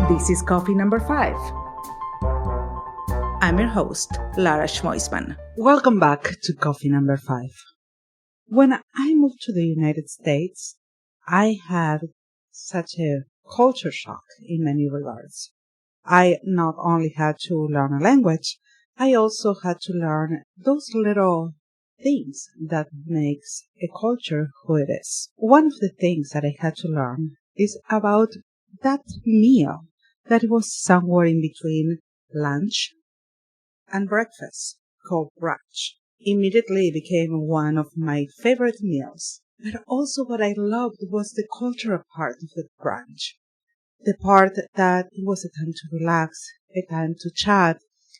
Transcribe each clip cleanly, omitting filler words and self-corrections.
This is coffee number 5. I'm your host, Lara Schmoisman. Welcome back to coffee number 5. When I moved to the United States, I had such a culture shock in many regards. I not only had to learn a language, I also had to learn those little things that makes a culture who it is. One of the things that I had to learn is about that meal that was somewhere in between lunch and breakfast, called brunch. Immediately became one of my favorite meals. But also what I loved was the cultural part of the brunch. The part that it was a time to relax, a time to chat,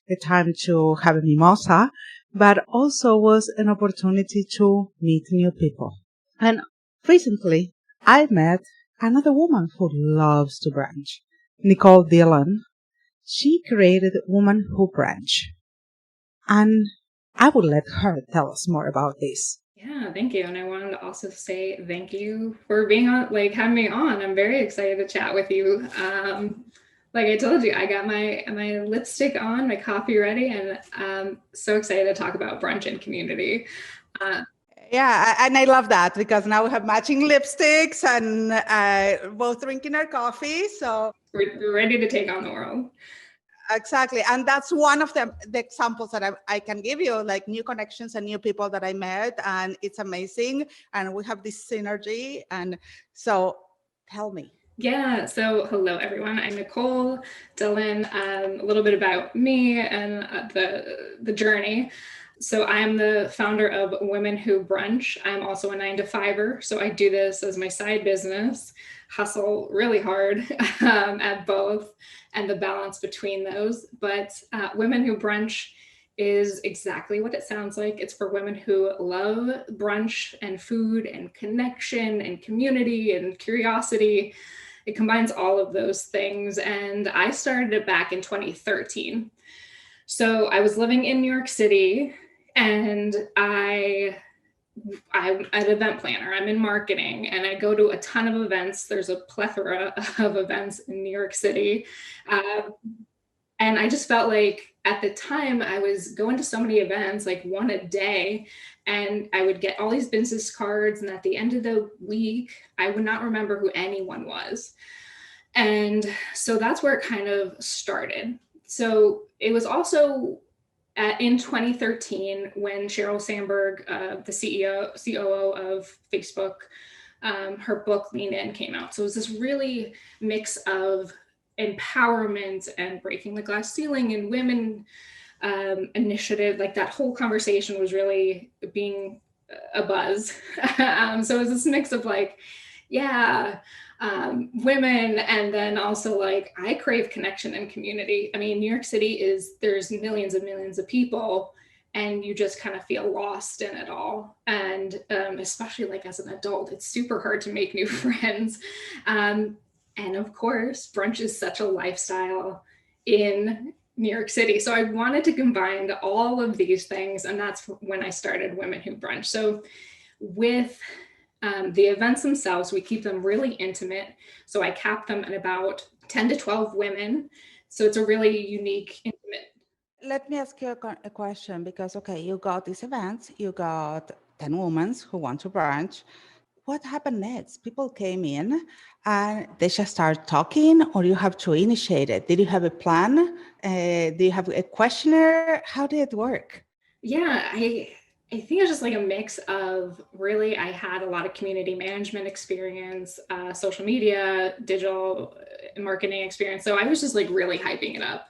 a time to have a mimosa, but also was an opportunity to meet new people. And recently, I met another woman who loves to brunch, Nicole Dillon. She created Women Who Brunch. And I will let her tell us more about this. Yeah, thank you. And I wanted to also say thank you for being on, having me on. I'm very excited to chat with you. Like I told you, I got my lipstick on, my coffee ready, and I'm so excited to talk about brunch and community. Yeah, and I love that because now we have matching lipsticks and both drinking our coffee. So we're ready to take on the world. exactly. And that's one of the examples that I can give you, like new connections and new people that I met. And it's amazing. And we have this synergy. And so tell me. Yeah, so hello everyone. I'm Nicole Dillon. A little bit about me and the journey. So I'm the founder of Women Who Brunch. I'm also a 9-to-5er, so I do this as my side business, hustle really hard at both and the balance between those. But Women Who Brunch is exactly what it sounds like. It's for women who love brunch and food and connection and community and curiosity. It combines all of those things. And I started it back in 2013. So I was living in New York City and I'm an event planner. I'm in marketing and I go to a ton of events. There's a plethora of events in New York City. And I just felt like at the time I was going to so many events, like one a day, and I would get all these business cards. And at the end of the week, I would not remember who anyone was. And so that's where it kind of started. So it was also in 2013 when Sheryl Sandberg, the COO of Facebook, her book Lean In came out. So it was this really mix of empowerment and breaking the glass ceiling and women initiative. Like that whole conversation was really being a buzz. So it was this mix of like, yeah, women, and then also like I crave connection and community. I mean, New York City there's millions and millions of people and you just kind of feel lost in it all. And especially like as an adult, it's super hard to make new friends. And of course, brunch is such a lifestyle in New York City. So I wanted to combine all of these things. And that's when I started Women Who Brunch. So with the events themselves, we keep them really intimate. So I cap them at about 10 to 12 women. So it's a really unique, intimate. Let me ask you a question because, okay, you got these events, you got 10 women who want to brunch. What happened next? People came in and they just started talking, or you have to initiate it? Did you have a plan? Do you have a questionnaire? How did it work? Yeah, I think it was just like a mix of really, I had a lot of community management experience, social media, digital marketing experience. So I was just like really hyping it up.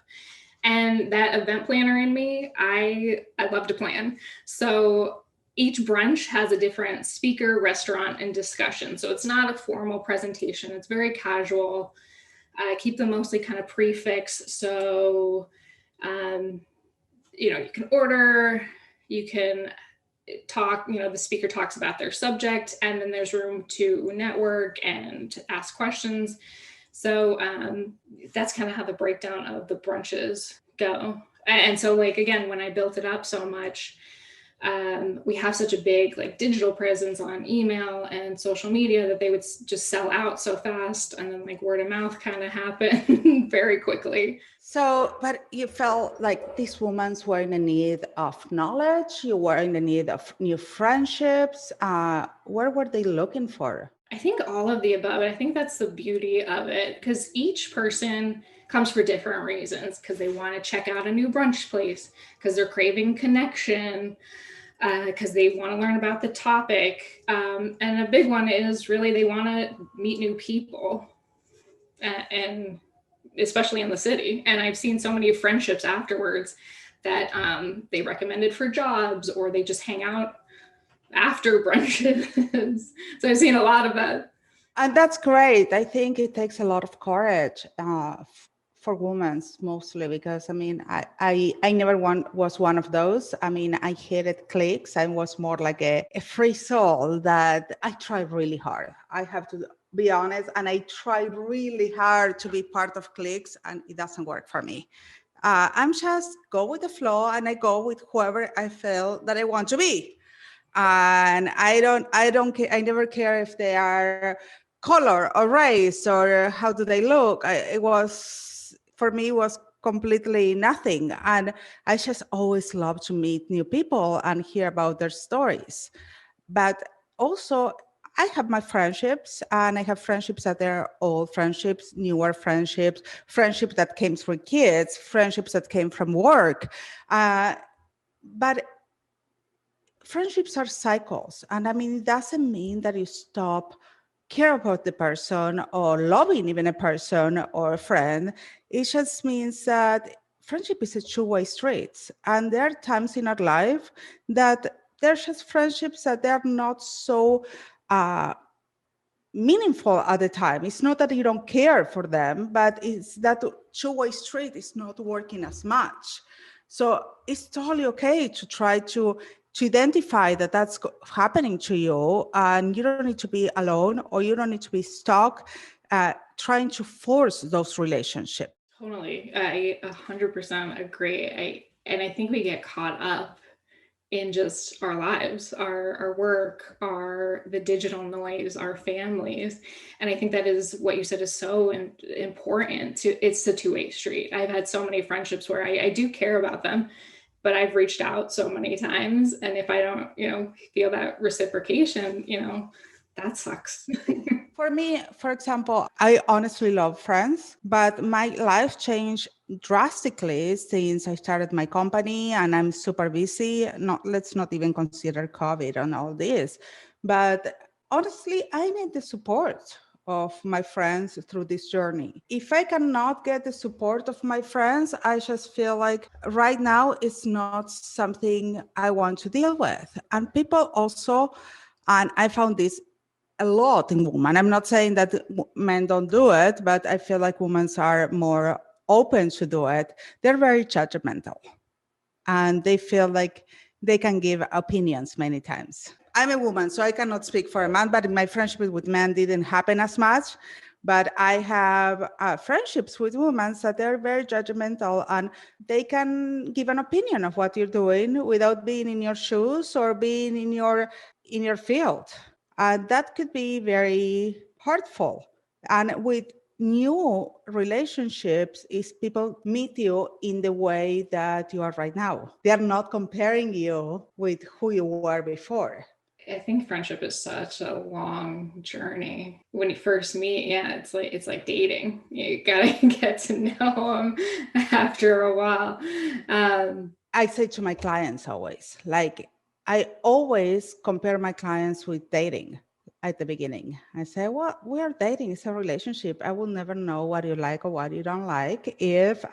And that event planner in me, I love to plan. So each brunch has a different speaker, restaurant, and discussion. So it's not a formal presentation. It's very casual. I keep them mostly kind of prefix. So, you can order, you can talk, the speaker talks about their subject, and then there's room to network and to ask questions. So that's kind of how the breakdown of the brunches go. And so like, again, when I built it up so much, We have such a big like digital presence on email and social media that they would just sell out so fast, and then like word of mouth kind of happened very quickly. So, but you felt like these women were in the need of knowledge, you were in the need of new friendships. What were they looking for? I think all of the above. I think that's the beauty of it, because each person comes for different reasons, because they want to check out a new brunch place, because they're craving connection, because they want to learn about the topic. And a big one is really they want to meet new people, and especially in the city. And I've seen so many friendships afterwards that they recommended for jobs, or they just hang out after brunches. So I've seen a lot of that. And that's great. I think it takes a lot of courage for women mostly, because I mean, I never was one of those. I mean, I hated cliques. I was more like a free soul that I tried really hard. I have to be honest. And I tried really hard to be part of cliques, and it doesn't work for me. I'm just go with the flow, and I go with whoever I feel that I want to be. And I never care if they are color or race or how do they look. It was, for me, was completely nothing. And I just always love to meet new people and hear about their stories. But also, I have my friendships, and I have friendships that they're old friendships, newer friendships, friendships that came from kids, friendships that came from work. But friendships are cycles. And I mean, it doesn't mean that you stop care about the person or loving even a person or a friend. It just means that friendship is a two-way street. And there are times in our life that there's just friendships that they're not so meaningful at the time. It's not that you don't care for them, but it's that two-way street is not working as much. So it's totally okay to try to identify that that's happening to you, and you don't need to be alone, or you don't need to be stuck trying to force those relationships. Totally. I 100% agree. And I think we get caught up in just our lives, our work, the digital noise, our families. And I think that is what you said is so important. It's the two-way street. I've had so many friendships where I do care about them, but I've reached out so many times. And if I don't, feel that reciprocation, that sucks. For me, for example, I honestly love friends, but my life changed drastically since I started my company, and I'm super busy. Let's not even consider COVID and all this. But honestly, I need the support of my friends through this journey. If I cannot get the support of my friends, I just feel like right now it's not something I want to deal with. And people also, and I found this a lot in women. I'm not saying that men don't do it, but I feel like women are more open to do it. They're very judgmental, and they feel like they can give opinions many times. I'm a woman, so I cannot speak for a man, but my friendship with men didn't happen as much. But I have friendships with women that they're very judgmental, and they can give an opinion of what you're doing without being in your shoes or being in your field. That could be very hurtful. And with new relationships is people meet you in the way that you are right now. They are not comparing you with who you were before. I think friendship is such a long journey. When you first meet, yeah, it's like dating. You gotta get to know them after a while. I say to my clients always, like, I always compare my clients with dating at the beginning. I say, well, we are dating, it's a relationship. I will never know what you like or what you don't like if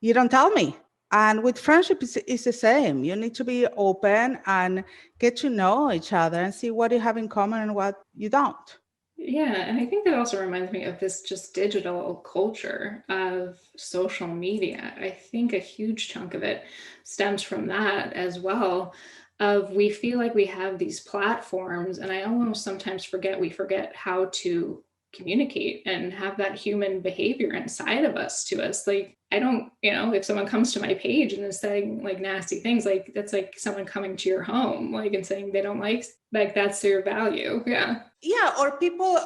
you don't tell me. And with friendship, it's the same. You need to be open and get to know each other and see what you have in common and what you don't. Yeah, and I think that also reminds me of this just digital culture of social media. I think a huge chunk of it stems from that as well. Of we feel like we have these platforms, and I almost sometimes we forget how to communicate and have that human behavior inside of us to us. Like I don't, if someone comes to my page and is saying like nasty things, like that's like someone coming to your home, like, and saying they don't like that's their value. Yeah. Yeah, or people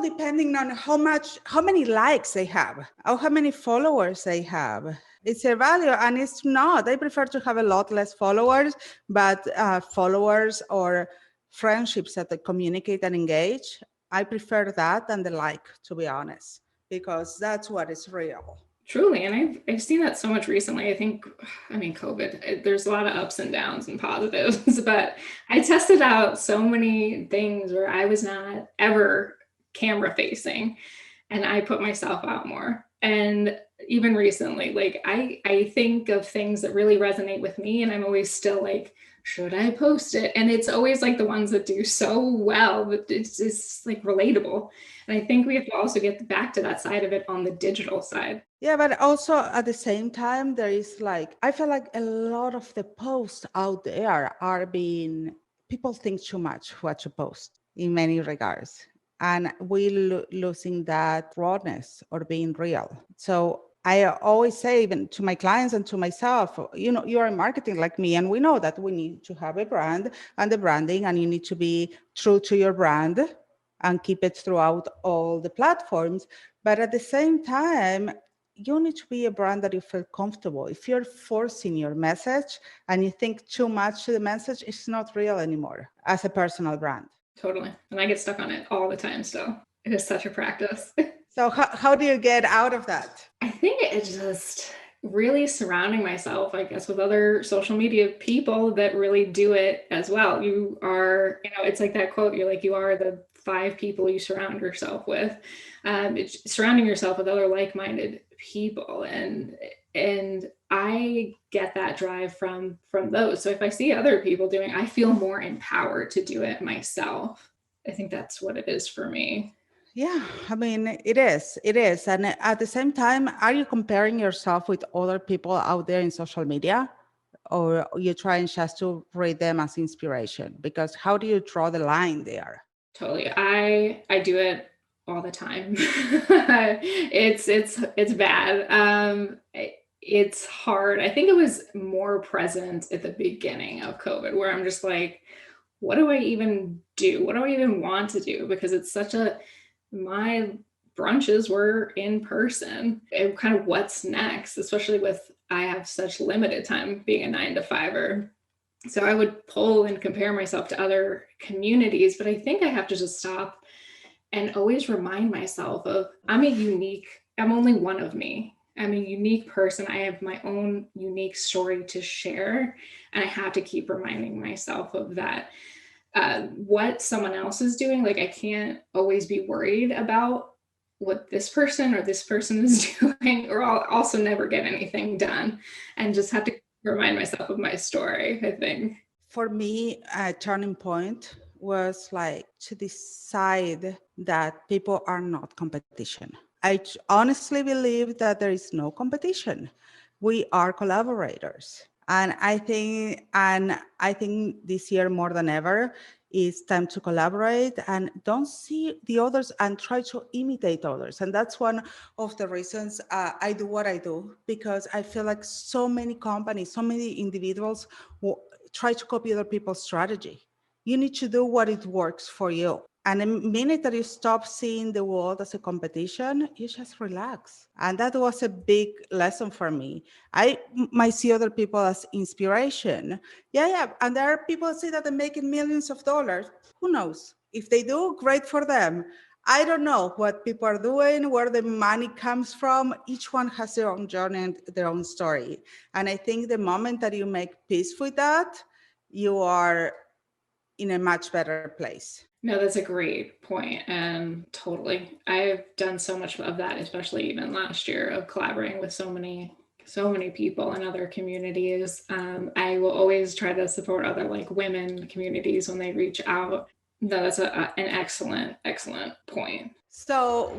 depending on how many likes they have, or how many followers they have. It's their value, and it's not. I prefer to have a lot less followers, but followers or friendships that they communicate and engage. I prefer that than the like, to be honest, because that's what is real. Truly. And I've seen that so much recently. I mean, COVID, there's a lot of ups and downs and positives, but I tested out so many things where I was not ever camera facing, and I put myself out more. And even recently, like I think of things that really resonate with me, and I'm always still like, should I post it? And it's always like the ones that do so well, but it's like relatable. And I think we have to also get back to that side of it on the digital side. Yeah, but also at the same time, there is like, I feel like a lot of the posts out there are being, people think too much what to post in many regards. And we're losing that rawness or being real. So I always say, even to my clients and to myself, you are in marketing like me, and we know that we need to have a brand and the branding, and you need to be true to your brand and keep it throughout all the platforms. But at the same time, you need to be a brand that you feel comfortable. If you're forcing your message and you think too much to the message, it's not real anymore as a personal brand. Totally. And I get stuck on it all the time still. It is such a practice. So how do you get out of that? I think it's just really surrounding myself, I guess, with other social media people that really do it as well. You are, it's like that quote, you're like, you are the 5 people you surround yourself with. It's surrounding yourself with other like-minded people. And I get that drive from those. So if I see other people doing, I feel more empowered to do it myself. I think that's what it is for me. Yeah, I mean, it is. And at the same time, are you comparing yourself with other people out there in social media? Or you're trying just to read them as inspiration? Because how do you draw the line there? Totally. I do it all the time. It's bad. It's hard. I think it was more present at the beginning of COVID, where I'm just like, what do I even do? What do I even want to do? Because it's my brunches were in person. And kind of what's next, especially with I have such limited time being a 9-to-5er. So I would pull and compare myself to other communities, but I think I have to just stop and always remind myself of I'm only one of me. I'm a unique person. I have my own unique story to share. And I have to keep reminding myself of that. What someone else is doing, like I can't always be worried about what this person is doing, or I'll also never get anything done, and just have to remind myself of my story, I think. For me, a turning point was like to decide that people are not competition. I honestly believe that there is no competition. We are collaborators. And I think this year more than ever, it's time to collaborate and don't see the others and try to imitate others. And that's one of the reasons I do what I do, because I feel like so many companies, so many individuals try to copy other people's strategy. You need to do what it works for you. And the minute that you stop seeing the world as a competition, you just relax. And that was a big lesson for me. I might see other people as inspiration. Yeah. And there are people that say that they're making millions of dollars. Who knows? If they do, great for them. I don't know what people are doing, where the money comes from. Each one has their own journey and their own story. And I think the moment that you make peace with that, you are in a much better place. No, that's a great point. And totally. I've done so much of that, especially even last year, of collaborating with so many people in other communities. I will always try to support other like women communities when they reach out. No, that's an excellent point. So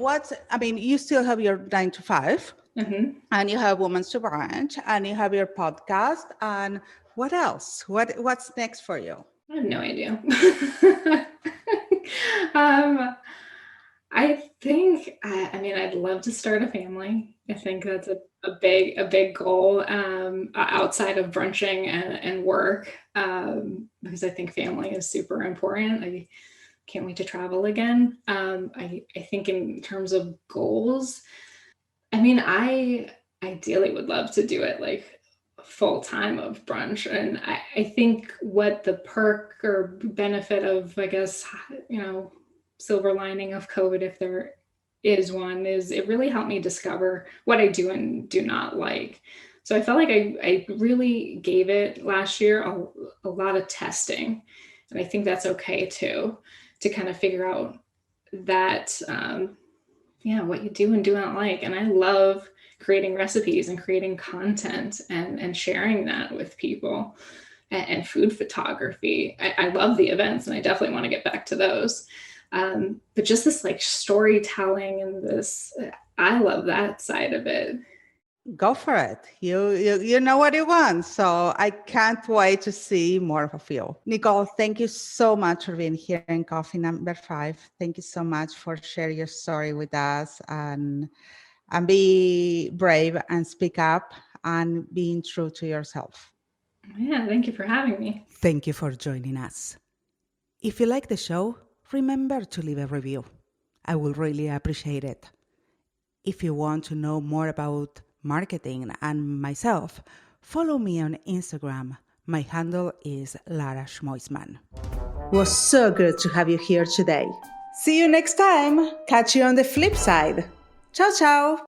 you still have your 9-to-5, Mm-hmm. and you have Women Who Brunch, and you have your podcast, and what else? What's next for you? I have no idea. I think, I mean, I'd love to start a family. I think that's a big goal outside of brunching and work, because I think family is super important. I can't wait to travel again. I think in terms of goals, I mean, I ideally would love to do it like full time of brunch. And I think what the perk or benefit of, I guess, silver lining of COVID, if there is one, is it really helped me discover what I do and do not like. So I felt like I really gave it last year a lot of testing. And I think that's okay too, to kind of figure out that, what you do and do not like. And I love creating recipes and creating content and sharing that with people, and food photography. I love the events and I definitely want to get back to those. But just this like storytelling and this, I love that side of it. Go for it. You know what you want. So I can't wait to see more of you. Nicole, thank you so much for being here in Coffee Number 5. Thank you so much for sharing your story with us, and be brave and speak up and being true to yourself. Yeah, thank you for having me. Thank you for joining us. If you like the show, remember to leave a review. I will really appreciate it. If you want to know more about marketing and myself, follow me on Instagram. My handle is Lara Schmoisman. Was so good to have you here today. See you next time. Catch you on the flip side. Ciao, ciao.